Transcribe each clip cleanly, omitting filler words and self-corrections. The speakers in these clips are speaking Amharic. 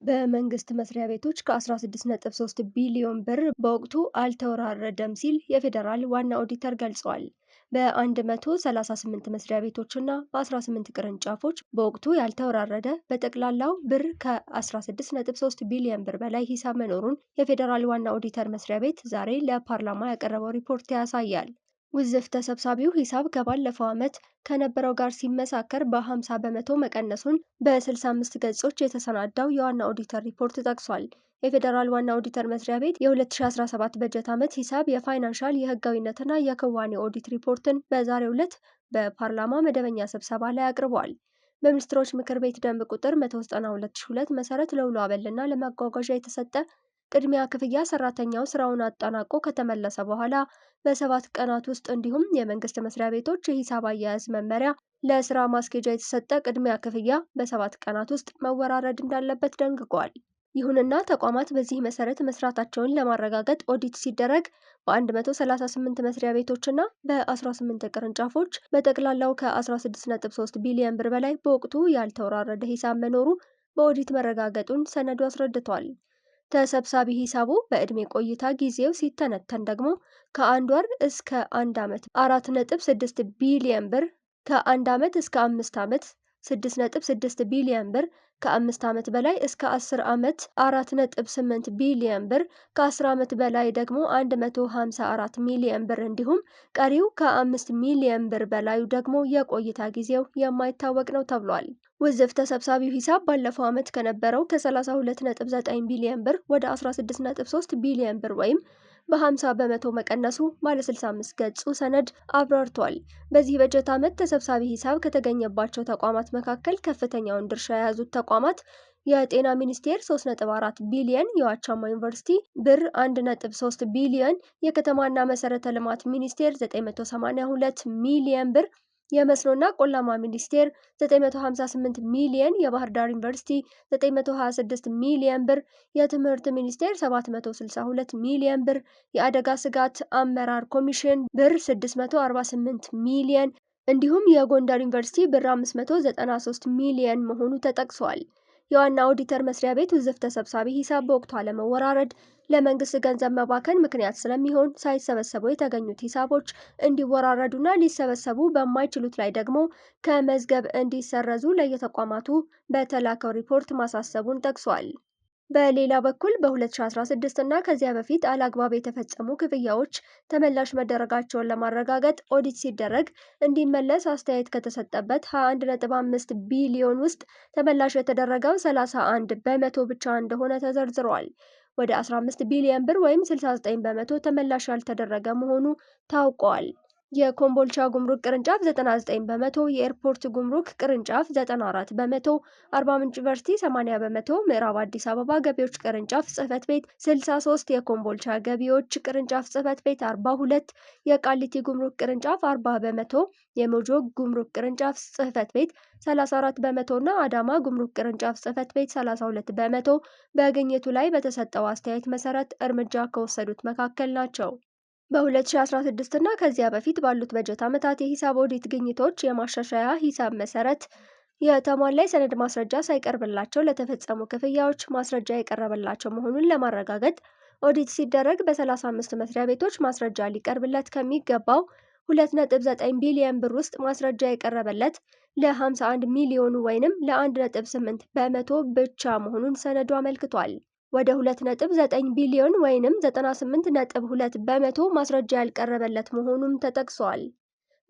በመንግስት መስሪያ ቤቶች ከ16.3 ቢሊዮን ብር በወቅቱ አልተወራረደም ሲል የፌዴራል ዋና ኦዲተር ገልጿል። በ138 መስሪያ ቤቶችና በ18 ቅርንጫፎች በወቅቱ ያልተወራረደ በጠቅላላው ብር ከ16.3 ቢሊዮን ብር በላይ ሂሳብ መኖሩን የፌዴራል ዋና ኦዲተር መስሪያ ቤት ዛሬ ለፓርላማ ያቀረበው ሪፖርት ያሳያል። ውዝፍ ተሰብሳቢው ሂሳብ ከባለፈው ዓመት ከነበረው ጋር ሲመሳከር በ50 በመቶ መቀነሱን በ65 ገጾች የተሰናዳው የዋና ኦዲተር ሪፖርት ጠቅሷል። የፌዴራል ዋና ኦዲተር መስሪያ ቤት የ2017 በጀት ዓመት ሂሳብ የፋይናንሻል የህጋዊነትና የክዋኔ ኦዲት ሪፖርትን በዛሬው ዕለት በፓርላማ መደበኛ ስብሰባ ላይ አቅርቧል። በሚኒስትሮች ምክር ቤት ደንብ ቁጥር 192/2 መሰረት ለውሎ አበልና ለማጓጓዣ የተሰጠ ቅድሚያ ክፍያ ሰራተኛው ስራውን አጠናቆ ከተመለሰ በኋላ በ7 ቀናት ውስጥ እንዲሁም የመንግስት መስሪያ ቤቶች የሂሳብ አያያዝ መመሪያ ለስራ ማስኬጃ የተሰጠ ቅድሚያ ክፍያ በ7 ቀናት ውስጥ መወራረድ እንዳለበት ደንግጓል። ይሁንና ተቋማት በዚህ መሰረት መስራታቸውን ለማረጋገጥ ኦዲት ሲደረግ በ138 መስሪያ ቤቶችና በ18 ቅርንጫፎች በጠቅላላው ከ16.3 ቢሊዮን ብር በላይ በወቅቱ ያልተወራረደ ሂሳብ መኖሩ በኦዲት መረጋገጡን ሰነዱ አስረድቷል። ተሰብሳቢ ሂሳቡ በዕድሜ ቆይታ ጊዜው ሲተነተን ደግሞ ከ1 ወር እስከ 1 ዓመት 4.6 ቢሊዮን ብር፣ ከ1 ዓመት እስከ 5 ዓመት 6.6 ቢሊዮን ብር፣ ከ5 ዓመት በላይ እስከ 10 ዓመት 4.8 ቢሊዮን ብር፣ ከ10 ዓመት በላይ ደግሞ 154 ሚሊዮን ብር እንዲሁም ቀሪው ከ5 ሚሊዮን ብር በላዩ ደግሞ የቆይታ ጊዜው የማይታወቅ ነው ተብሏል። ውዝፍ ተሰብሳቢው ሂሳብ ባለፈው ዓመት ከነበረው ከ32.9 ቢሊዮን ብር ወደ 16.3 ቢሊዮን ብር ወይም በ50 በመቶ መቀነሱ ባለ 65 ገጹ ሰነድ አብራርቷል። በዚህ በጀት ዓመት ተሰብሳቢ ሂሳብ ከተገኘባቸው ተቋማት መካከል ከፍተኛውን ድርሻ የያዙት ተቋማት የጤና ሚኒስቴር 3.4 ቢሊዮን፣ የዋቻሞ ዩኒቨርሲቲ ብር 1.3 ቢሊዮን፣ የከተማና መሰረተ ልማት ሚኒስቴር 982 ሚሊዮን ብር፣ የመስኖና ቆላማ ሚኒስቴር 958 ሚሊዮን፣ የባህር ዳር ዩኒቨርሲቲ 926 ሚሊዮን ብር፣ የትምህርት ሚኒስቴር 762 ሚሊዮን ብር፣ የአደጋ ስጋት አመራር ኮሚሽን ብር 648 ሚሊዮን እንዲሁም የጎንደር ዩኒቨርሲቲ ብር 593 ሚሊዮን መሆኑ ተጠቅሷል። የዋና ኦዲተር መስሪያ ቤት ውዝፍ ተሰብሳቢ ሂሳብ በወቅቱ አለመወራረድ ለመንግስት ገንዘብ መባከን ምክንያት ስለሚሆን ሳይሰበሰቡ የተገኙት ሂሳቦች እንዲወራረዱና ሊሰበሰቡ በማይችሉት ላይ ደግሞ ከመዝገብ እንዲሰረዙ ለየተቋማቱ በተላከው ሪፖርት ማሳሰቡን ጠቅሷል። በሌላ በኩል በ2016 እና ከዚያ በፊት አላግባብ የተፈጸሙ ክፍያዎች ተመላሽ መደረጋቸውን ለማረጋገጥ ኦዲት ሲደረግ እንዲመለስ አስተያየት ከተሰጠበት 21.5 ቢሊዮን ውስጥ ተመላሽ የተደረገው 31 በመቶ ብቻ እንደሆነ ተዘርዝሯል። ወደ 15 ቢሊዮን ብር ወይም 69 በመቶ ተመላሽ ያልተደረገ መሆኑ ታውቋል። የኮምቦልቻ ጉምሩክ ቅርንጫፍ 99 በመቶ፣ የኤርፖርት ጉምሩክ ቅርንጫፍ 94 በመቶ፣ አርባ ምንጭ ዩኒቨርሲቲ 80 በመቶ፣ ምዕራብ አዲስ አበባ ገቢዎች ቅርንጫፍ ጽሕፈት ቤት 63፣ የኮምቦልቻ ገቢዎች ቅርንጫፍ ጽሕፈት ቤት 42፣ የቃሊቲ ጉምሩክ ቅርንጫፍ 40 በመቶ፣ የሞጆ ጉምሩክ ቅርንጫፍ ጽሕፈት ቤት 34 በመቶ እና አዳማ ጉምሩክ ቅርንጫፍ ጽሕፈት ቤት 32 በመቶ በግኝቱ ላይ በተሰጠው አስተያየት መሰረት እርምጃ ከወሰዱት መካከል ናቸው። በ2016 እና ከዚያ በፊት ባሉት በጀት ዓመታት የሂሳብ ኦዲት ግኝቶች የማሻሻያ ሂሳብ መሰረት የተሟላ የሰነድ ማስረጃ ሳይቀርብላቸው ለተፈጸሙ ክፍያዎች ማስረጃ የቀረበላቸው መሆኑን ለማረጋገጥ ኦዲት ሲደረግ በ35 መስሪያ ቤቶች ማስረጃ ሊቀርብለት ከሚገባው 2.9 ቢሊዮን ብር ውስጥ ማስረጃ የቀረበለት ለ51 ሚሊዮኑ ወይንም ለ1.8 በመቶ ብቻ መሆኑን ሰነዱ አመልክቷል። ወደ 2.9 ቢሊዮን ወይንም 98.2 በመቶ ማስረጃ ያልቀረበለት መሆኑም ተጠቅሷል።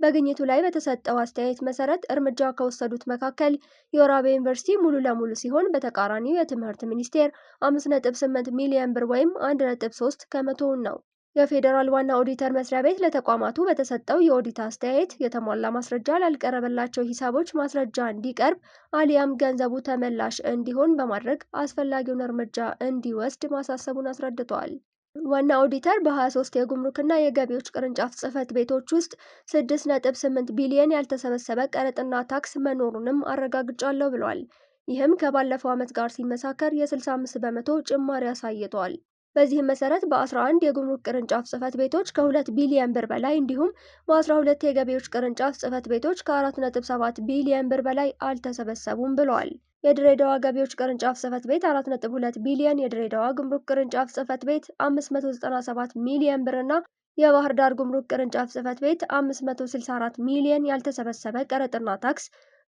በግኝቱ ላይ በተሰጠው አስተያየት መሰረት እርምጃ ከወሰዱት መካከል የወራቤ ዩኒቨርሲቲ ሙሉ ለሙሉ ሲሆን በተቃራኒው የትምህርት ሚኒስቴር 5.8 ሚሊዮን ብር ወይም 1.3 ከመቶውን ነው። የፌዴራል ዋና ኦዲተር መስሪያ ቤት ለተቋማቱ በተሰጠው የኦዲት አስተያየት የተሟላ ማስረጃ ላልቀረበላቸው ሂሳቦች ማስረጃ እንዲቀርብ አሊያም ገንዘቡ ተመላሽ እንዲሆን በማድረግ አስፈላጊውን እርምጃ እንዲወስድ ማሳሰቡን አስረድተዋል። ዋና ኦዲተር በ23 የጉምሩክና የገቢዎች ቅርንጫፍ ጽሕፈት ቤቶች ውስጥ 6.8 ቢሊዮን ያልተሰበሰበ ቀረጥና ታክስ መኖሩንም አረጋግጫለሁ ብሏል። ይህም ከባለፈው ዓመት ጋር ሲመሳከር የ65 በመቶ ጭማሪ አሳይቷል። በዚህም መሰረት በ11 የጉምሩክ ቅርንጫፍ ጽሕፈት ቤቶች ከ2 ቢሊዮን ብር በላይ እንዲሁም በ12 የገቢዎች ቅርንጫፍ ጽሕፈት ቤቶች ከ4.7 ቢሊዮን ብር በላይ አልተሰበሰቡም ብለዋል። የድሬዳዋ ገቢዎች ቅርንጫፍ ጽሕፈት ቤት 4.2 ቢሊዮን፣ የድሬዳዋ ጉምሩክ ቅርንጫፍ ጽሕፈት ቤት 597 ሚሊዮን ብር እና የባህር ዳር ጉምሩክ ቅርንጫፍ ጽሕፈት ቤት 564 ሚሊዮን ያልተሰበሰበ ቀረጥና ታክስ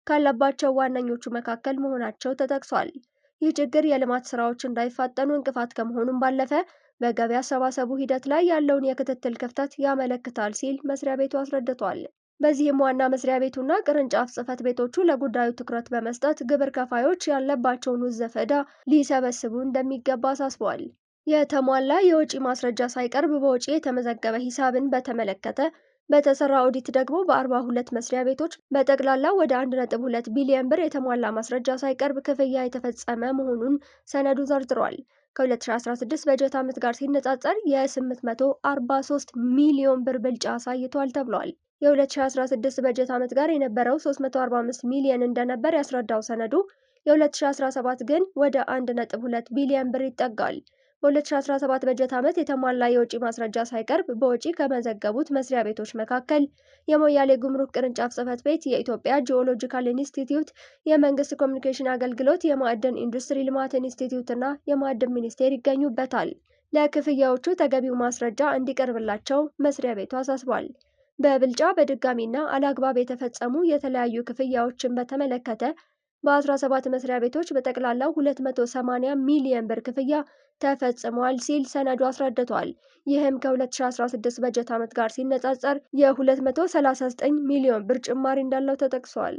ካለባቸው ዋነኞቹ መካከል መሆናቸው ተጠቅሷል። ይህ ችግር የልማት ስራዎች እንዳይፋጠኑ እንቅፋት ከመሆኑም ባለፈ በገቢ አሰባሰቡ ሂደት ላይ ያለውን የክትትል ክፍተት ያመለክታል ሲል መስሪያ ቤቱ አስረድቷል። በዚህም ዋና መስሪያ ቤቱና ቅርንጫፍ ጽሕፈት ቤቶቹ ለጉዳዩ ትኩረት በመስጠት ግብር ከፋዮች ያለባቸውን ውዝፍ ዕዳ ሊሰበስቡ እንደሚገባ አሳስበዋል። የተሟላ የወጪ ማስረጃ ሳይቀርብ በወጪ የተመዘገበ ሂሳብን በተመለከተ በተሰራ ኦዲት ደግሞ በ42 መስሪያ ቤቶች በጠቅላላ ወደ 1.2 ቢሊዮን ብር የተሟላ ማስረጃ ሳይቀርብ ክፍያ የተፈጸመ መሆኑን ሰነዱ ዘርዝሯል። ከ2016 በጀት ዓመት ጋር ሲነጻጸር የ843 ሚሊዮን ብር ብልጫ አሳይቷል ተብሏል። የ2016 በጀት ዓመት ጋር የነበረው 345 ሚሊዮን እንደነበር ያስረዳው ሰነዱ የ2017 ግን ወደ 1.2 ቢሊዮን ብር ይጠጋል። በ2017 በጀት ዓመት የተሟላ የወጪ ማስረጃ ሳይቀርብ በወጪ ከመዘገቡት መስሪያ ቤቶች መካከል የሞያሌ ጉምሩክ ቅርንጫፍ ጽሕፈት ቤት፣ የኢትዮጵያ ጂኦሎጂካል ኢንስቲትዩት፣ የመንግስት ኮሚኒኬሽን አገልግሎት፣ የማዕድን ኢንዱስትሪ ልማት ኢንስቲትዩት እና የማዕድን ሚኒስቴር ይገኙበታል። ለክፍያዎቹ ተገቢው ማስረጃ እንዲቀርብላቸው መስሪያ ቤቱ አሳስቧል። በብልጫ በድጋሚና አላግባብ የተፈጸሙ የተለያዩ ክፍያዎችን በተመለከተ በ17 መስሪያ ቤቶች በጠቅላላው 280 ሚሊዮን ብር ክፍያ ተፈጽሟል ሲል ሰነዱ አስረድቷል። ይህም ከ2016 በጀት ዓመት ጋር ሲነጻጸር የ239 ሚሊዮን ብር ጭማሪ እንዳለው ተጠቅሷል።